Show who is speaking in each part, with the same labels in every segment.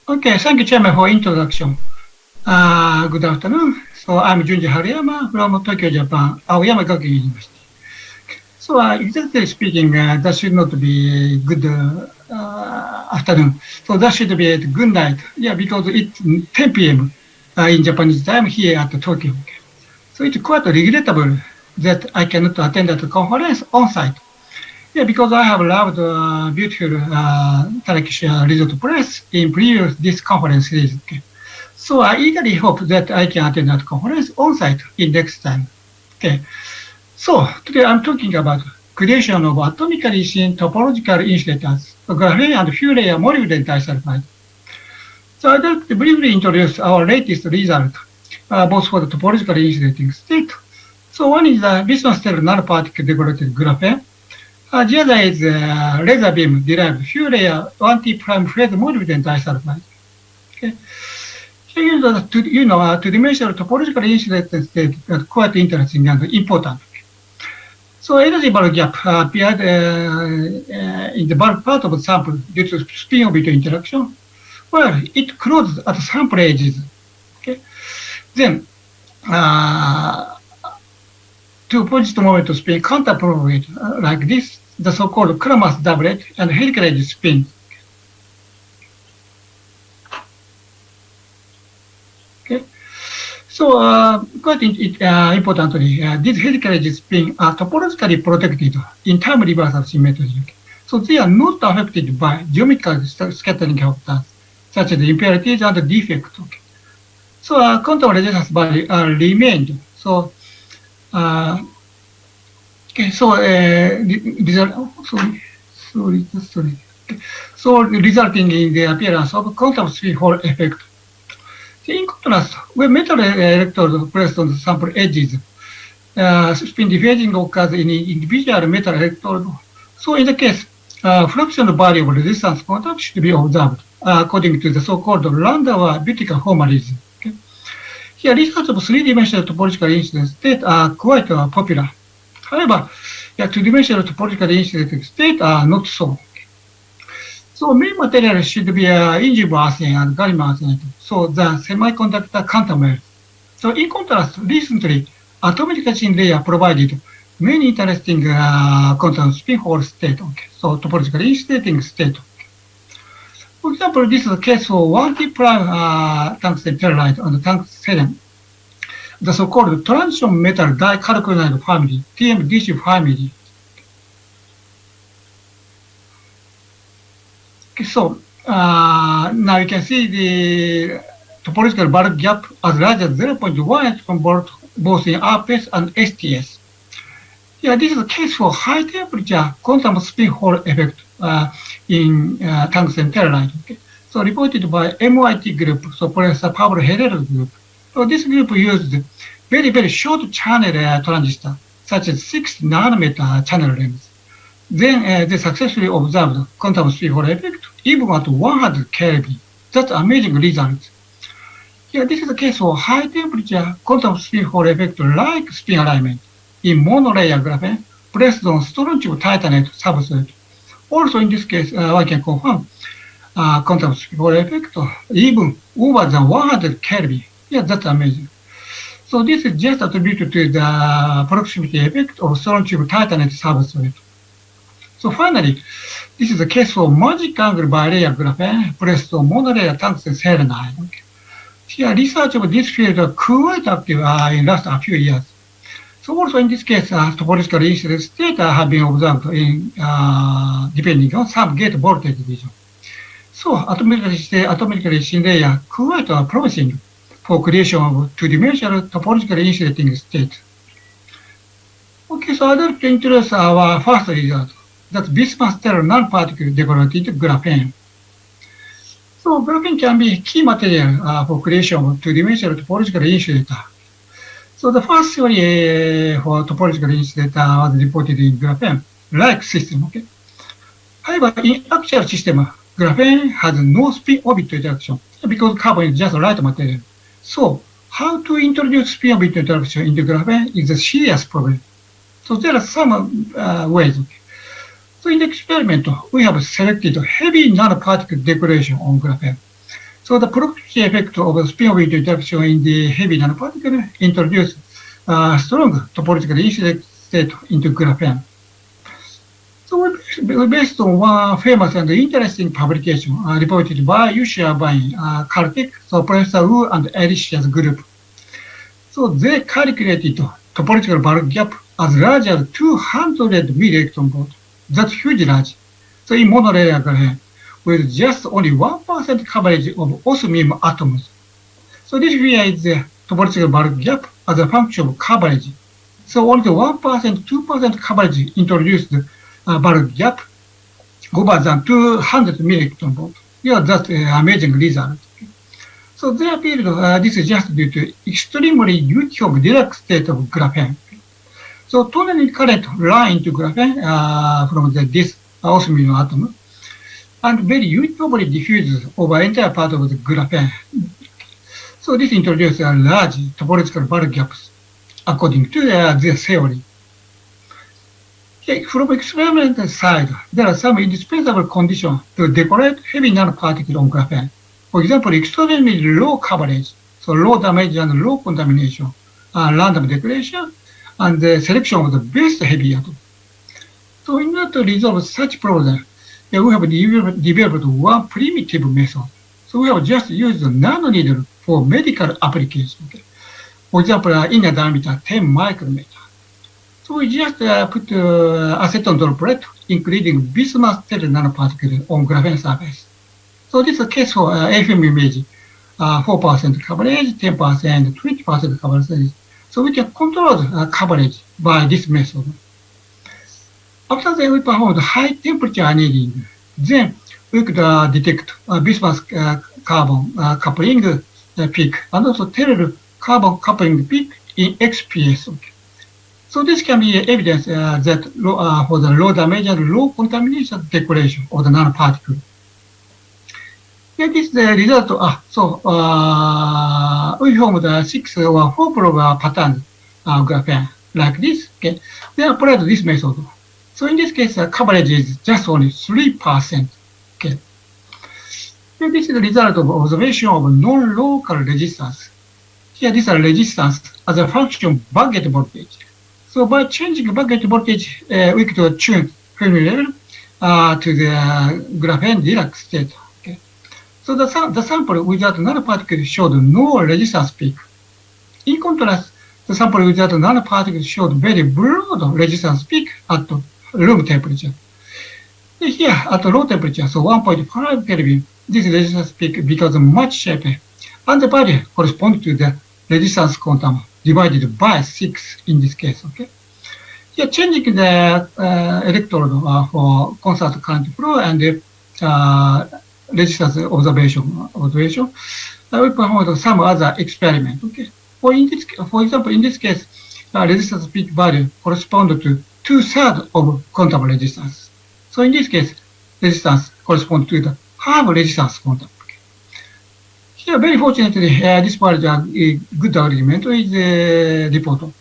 Speaker 1: Okay, thank you, Chairman, for introduction. Good afternoon. So I'm Junji Haruyama from Tokyo, Japan, Aoyama Gakuin University. So exactly speaking, that should not be good afternoon. So that should be a good night. Yeah, because it's 10 p.m. In Japanese time here at Tokyo. So it's quite regrettable that I cannot attend the conference on site. Yeah, because I have loved beautiful Turkish resort place in previous this conference series. Okay. So I eagerly hope that I can attend that conference on site in next time. Okay. So today I'm talking about creation of atomically seen topological insulators, graphene and few layer molybdenum disulfide. So I'd like to briefly introduce our latest result, both for the topological insulating state. So one is the Bismuth stellar nanoparticle decorated graphene. The other is laser beam derived few layer 1T prime phase molybdenum disulfide. Okay. Here two-dimensional topological insulated state is quite interesting and important. So energy bulk gap appeared in the bulk part of the sample due to spin-orbital interaction. Well, it closes at sample edges. Okay. Then, two positive moment of spin counterpropagate like this, the so-called Kramers doublet and helical edge spin. Okay. So, quite importantly, these helical edge spin are topologically protected in time reversal symmetry. Okay. So they are not affected by geometrical scattering factors such as impurities and defects. Okay. So quantum resistance value remained. So okay, so so resulting in the appearance of quantum spin Hall effect. In contrast, when metal electrodes placed on the sample edges, spin dephasing occurs in individual metal electrode. So in the case, fractional value of resistance quantum should be observed according to the so-called Landauer-Büttinger formalism. Okay. Here, research of three-dimensional topological incident state are quite popular. However, two-dimensional topological incident state are not so. Okay. So main material should be indium arsenic and gallium arsenide. So the semiconductor countermeasures. So in contrast, recently, atomic chain layer provided many interesting quantum spin Hall state. Okay. So topological insulating state. For example, this is the case for 1T prime tungsten telluride on the tungsten, the so-called transition metal dicalculated family, TMDC family. Okay, so now you can see the topological bulk gap as large as 0.1 from both in RPS and STS. Yeah, this is the case for high temperature quantum spin Hall effect in tungsten telluride. Okay. So reported by MIT group, so Professor Pablo Herrera's group. So this group used very, very short channel transistor, such as 6 nanometer channel length. Then they successfully observed quantum spin Hall effect even at 100 Kelvin. That's amazing result. Here, this is the case for high temperature quantum spin Hall effect like spin alignment in monolayer graphene placed on strontium titanate substrate. Also, in this case, I can confirm quantum spin Hall effect even over than 100 Kelvin. Yeah, that's amazing. So this is just attributed to the proximity effect of strontium titanate substrate. So finally, this is the case for magic angle bilayer graphene placed on monolayer tungsten selenide. Okay. Here, research of this field are quite active in last few years. So also in this case, topological incidence data have been observed in depending on some gate voltage region. So atomically seen layer quite promising for creation of two-dimensional topological insulating state. Okay, so I'd like to introduce our first result. That's bismuth stellar nanoparticle decorated graphene. So graphene can be key material for creation of two-dimensional topological insulator. So the first theory for topological insulator was reported in graphene-like system. Okay. However, in actual system, graphene has no spin orbital interaction because carbon is just a light material. So how to introduce spin orbital interaction into graphene is a serious problem. So there are some ways. Okay. So in the experiment, we have selected heavy nanoparticle decoration on graphene. So the property effect of the spin-off interaction in the heavy nanoparticle introduced strong topological incident state into graphene. So we based on one famous and interesting publication reported by Yushi Abai, Caltech, so Professor Wu and Alicia's group. So they calculated topological bulk gap as large as 200 milli-electron volt. That's huge large. So in monolayer graphene, with just only 1% coverage of osmium atoms. So this here is the topological bulk gap as a function of coverage. So only 1%, 2% coverage introduced bulk gap over than 200 milli-electron volt. Yeah, that's an amazing result. So they appeared this is just due to extremely uniform Dirac state of graphene. So tunneling current line to graphene from this osmium atom and very uniformly diffuses over entire part of the graphene. So this introduces a large topological bulk gaps according to their theory. Okay, from experimental side, there are some indispensable conditions to decorate heavy nanoparticles on graphene. For example, extremely low coverage, so low damage and low contamination, random decoration, and the selection of the best heavy atom. So in order to resolve such problem, we have developed one primitive method. So we have just used the nanoneedle for medical application. Okay? For example, inner diameter 10 micrometer. So we just put acetone droplet, including bismuth stereo nanoparticle on graphene surface. So this is a case for FM image, 4% coverage, 10%, 20% coverage. So we can control the coverage by this method. After that, we performed high temperature annealing. Then we could detect bismuth carbon coupling peak and also tellure carbon coupling peak in XPS. Okay. So this can be evidence that for the low damage and low contamination decoration of the nanoparticle. Here is the result. We formed 6 or 4 probe patterns of graphene like this. Okay. Then applied this method. So in this case, coverage is just only 3%. Okay. Here this is the result of observation of non-local resistance. Here this is resistance as a function of bucket voltage. So by changing bucket voltage, we could tune Fermi level to the graphene Dirac state. Okay. So the sample without nanoparticle showed no resistance peak. In contrast, the sample without nanoparticle showed very broad resistance peak at room temperature. Here at low temperature, so 1.5 Kelvin, this resistance peak becomes much sharper, and the value corresponds to the resistance quantum divided by 6 in this case. Okay. Here, changing the electrode for constant current flow and resistance observation, we performed some other experiment. Okay. For example, in this case, resistance peak value corresponds to 2/3 of quantum resistance. So in this case, resistance corresponds to the half resistance quantum. Okay. Here, very fortunately, this part is a good argument with the report of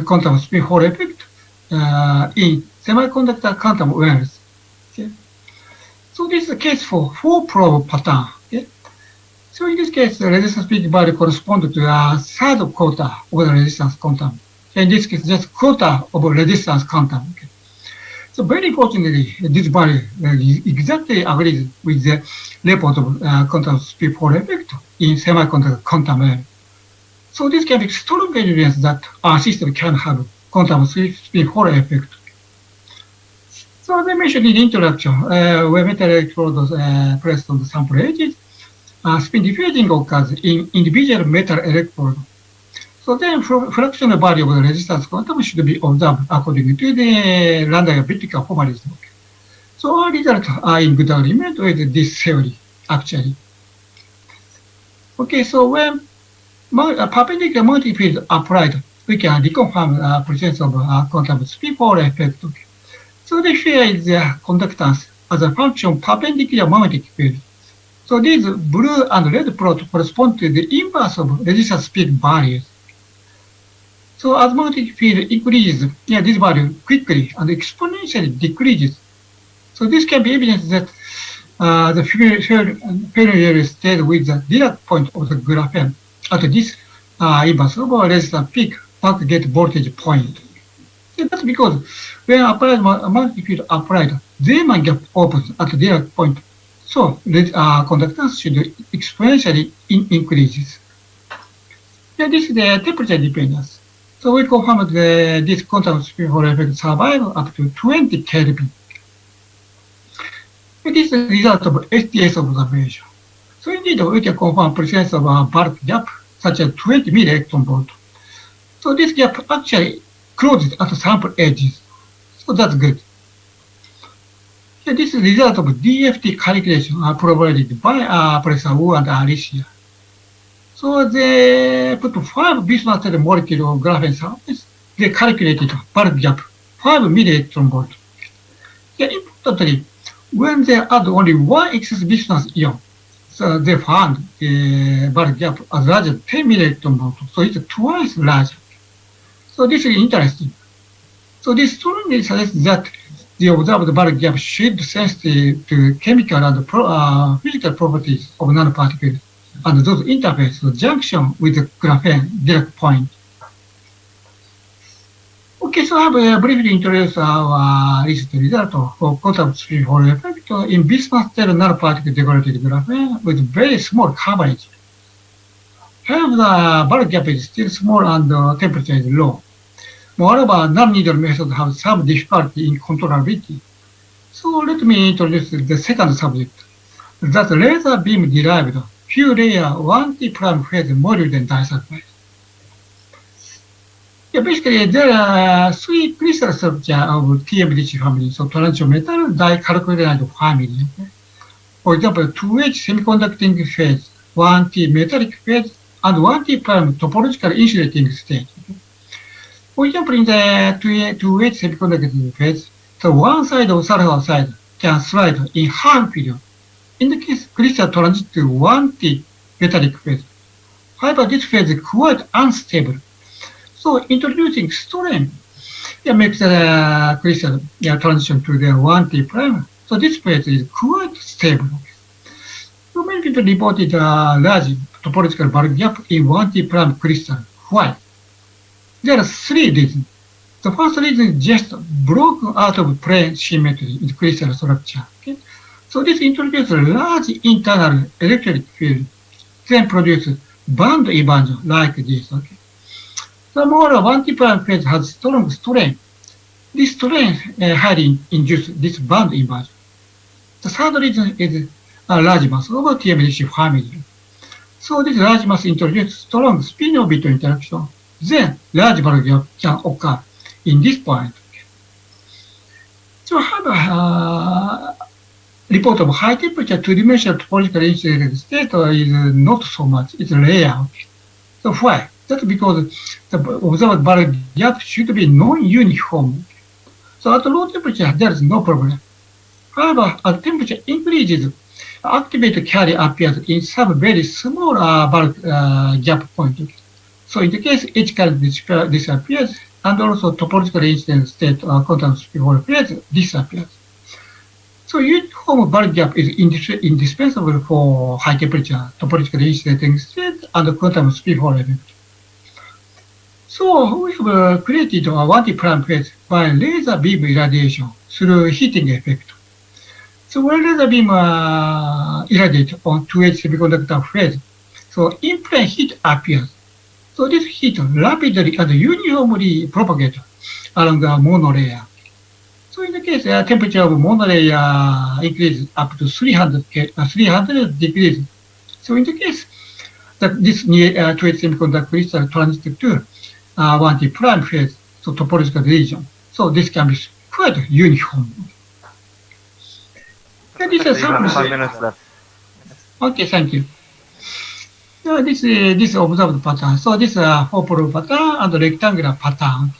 Speaker 1: quantum spin Hall effect in semiconductor quantum wells. Okay. So this is the case for 4 probe pattern. Okay. So in this case, the resistance peak value corresponds to a third quarter of the resistance quantum. In this case, just quarter of resistance quantum. Okay. So very fortunately, this value exactly agrees with the report of quantum speed Hall effect in semiconductor quantum well. So this can be strong evidence that our system can have quantum speed Hall effect. So as I mentioned in the introduction, where metal electrodes placed on the sample edges, spin diffusing occurs in individual metal electrodes. So then fractional value of the resistance quantum should be observed according to the random elliptical formalism. So our results are in good agreement with this theory, actually. Okay, so when perpendicular magnetic field applied, we can reconfirm the presence of quantum speed Hall effect. Okay. So the here is the conductance as a function of perpendicular magnetic field. So these blue and red plot correspond to the inverse of resistance peak values. So as magnetic field increases, this value quickly and exponentially decreases. So this can be evidence that the failure stayed with the direct point of the graphene at this inverse of resistance peak backgate voltage point. So that's because when applied magnetic field applied, Zeeman gap opens at the direct point. So conductance should exponentially increases. Yeah, this is the temperature dependence. So we confirmed this quantum speed Hall effect survive up to 20 Kelvin. This is the result of STS observation. So indeed, we can confirm presence of a bulk gap such as 20 millielectron volt. So this gap actually closes at the sample edges. So that's good. This is the result of DFT calculation provided by Professor Wu and Alicia. So they put 5 bismuth molecule of graphene surface. They calculated bulk gap 5 millielectron volt. Importantly, when they add only one excess bismuth ion, so they found the bulk gap as large as 10 millielectron volt. So it's twice larger. So this is interesting. So this strongly suggests that the observed bulk gap should be sensitive to chemical and physical properties of nanoparticles and those interface the junction with the graphene direct point. Okay, so I have briefly introduced our recent result for quantum speed Hall effect in bismuth nanoparticle decorated graphene with very small coverage. However, the bulk gap is still small and the temperature is low. Moreover, non-needle methods have some difficulty in controllability. So let me introduce the second subject. That's laser beam derived few layer 1T prime phase molybdenum disulfide. Yeah, basically, there are 3 crystal structures of TMDC family, so transition metal dicalculated family. For example, 2H semiconducting phase, 1T metallic phase, and 1T prime topological insulating state. For example, in the 2H semiconducting phase, the one side of sulfur side can slide in half period. In the case, crystal transit to 1T metallic phase. However, this phase is quite unstable. So introducing strain makes the crystal transition to the 1T prime. So this phase is quite stable. So many people reported a large topological bulk gap in 1T prime crystal. Why? There are 3 reasons. The first reason is just broken out of plane symmetry in the crystal structure. Okay? So this introduces a large internal electric field, then produces band inversion like this. Okay? So moreover, 1T prime phase has strong strain. This strain highly induces this band inversion. The third reason is a large mass over TMDC family. So this large mass introduces strong spin-orbit interaction. Then large bulk gap can occur in this point. So have a report of high temperature two-dimensional topological insulated state is not so much, it's rare. So why? That's because the observed bulk gap should be non-uniform. So at low temperature, there is no problem. However, as temperature increases, activated carrier appears in some very small bulk gap point. So in the case, each carrier disappears, and also topological incident state quantum speed Hall phase disappears. So uniform bulk gap is indispensable for high temperature topological incident state and quantum speed Hall effect. So we have created a 1T prime phase by laser beam irradiation through heating effect. So when laser beam irradiates on 2H semiconductor phase, so in-plane heat appears. So this heat rapidly and uniformly propagates along the monolayer. So in the case, temperature of monolayer increases up to 300 degrees. So in the case that this near 2H semiconductor crystal transits to 1T prime phase, so topological region. So this can be quite uniform. And this is sample.
Speaker 2: 5 minutes left.
Speaker 1: Okay, thank you. So this observed pattern. So this is a 4-pole pattern and rectangular pattern.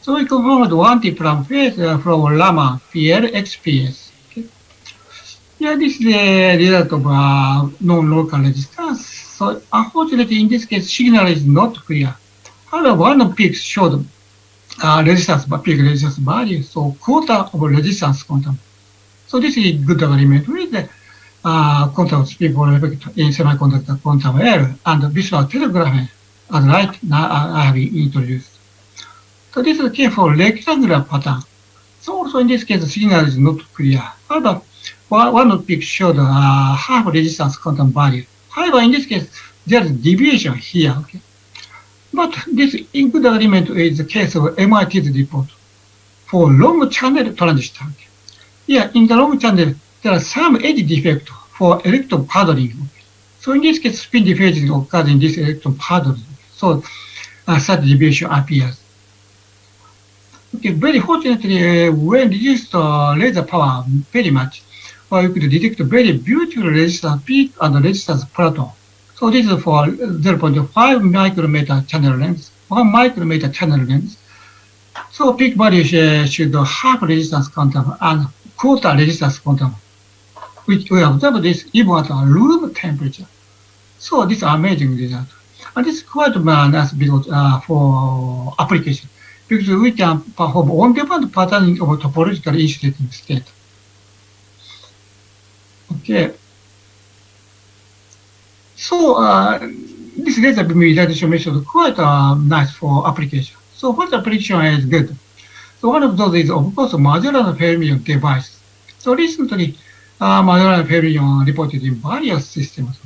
Speaker 1: So we confirmed 1T prime phase from Raman PL XPS. Okay. Yeah, this is the result of non-local resistance. So unfortunately, in this case, signal is not clear. However, one of peaks showed peak resistance value, so quarter of resistance quantum. So this is good agreement with quantum speed Hall effect in semiconductor quantum error and visual telegraphy as right now I have introduced. So this is the case for rectangular pattern. So also in this case, the signal is not clear. However, one of the showed half resistance quantum value. However, in this case, there is deviation here. Okay? But this in good agreement is the case of MIT's report for long channel transistor. Here, in the long channel, there are some edge defect for electron powdering. So in this case, spin dephasing occurs in this electron powdering. So such deviation appears. Okay, very fortunately, when reduced laser power very much, you could detect very beautiful resistance peak and resistance plateau. So this is for 0.5 micrometer channel length, 1 micrometer channel length. So peak value should half resistance quantum and quarter resistance quantum, which we observe this even at room temperature. So this is amazing result. And this is quite nice because for application, because we can perform on-demand patterning of topological insulating state. Okay. So this laser beam irradiation method is quite nice for application. So what application is good? So one of those is of course modular fermion device. So recently modular fermion reported in various systems.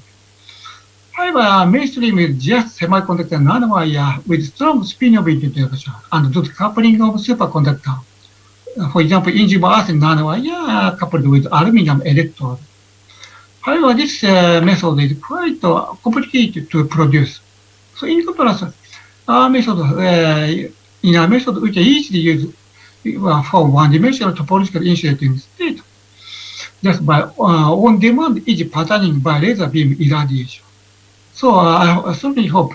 Speaker 1: However, mainstream is just semiconductor nanowire with strong spin-off interaction and dot coupling of superconductor. For example, enzyme earth nanowire coupled with aluminum electrode. However, this method is quite complicated to produce. So in comparison, our method, in our method, we can easily use for one-dimensional topological insulating state just by on-demand edge patterning by laser beam irradiation. So I certainly hope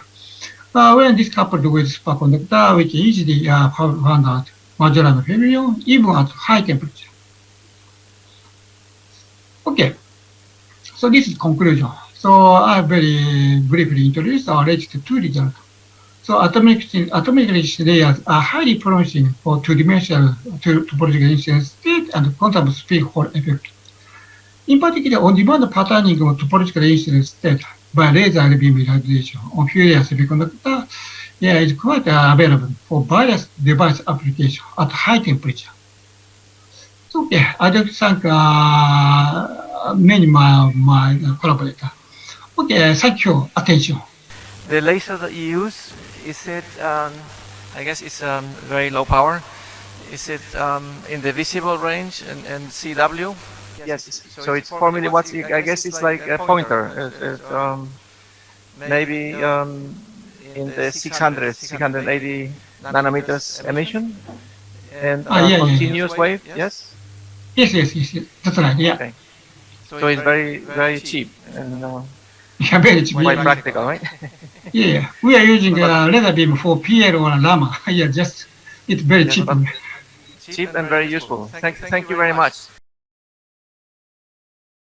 Speaker 1: when this coupled with superconductor, we can easily find out modular fermion even at high temperature. Okay. So this is conclusion. So I very briefly introduced our latest two results. So atomic layers are highly promising for two-dimensional topological incident state and quantum spin Hall effect. In particular, on-demand patterning of topological incident state by laser beam irradiation on Fourier semiconductor is quite available for various device applications at high temperature. So, okay, I'd like to thank many my collaborators. Okay, thank you, attention.
Speaker 2: The laser that you use, is it, I guess it's very low power. Is it in the visible range and CW?
Speaker 3: Yes, so it's 4 milliwatts. I guess it's like a pointer. Maybe in the 680 nanometers emission and continuous wave. Yes.
Speaker 1: Yes. That's right. Yeah.
Speaker 3: Okay. So it's very cheap and
Speaker 1: yeah, very cheap.
Speaker 3: quite practical, right?
Speaker 1: Yeah, we are using laser beam for PL or Lama. Yeah, just it's very cheap.
Speaker 3: Cheap and very useful. Thank you very much.